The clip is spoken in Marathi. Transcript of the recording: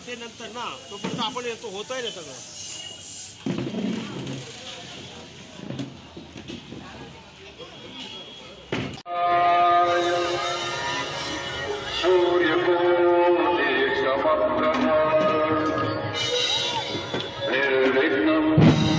ते नंतर ना, तोपर्यंत आपण येतो, होत आहे ना सगळं. सूर्यकोटि समप्रभा निर्विघ्नं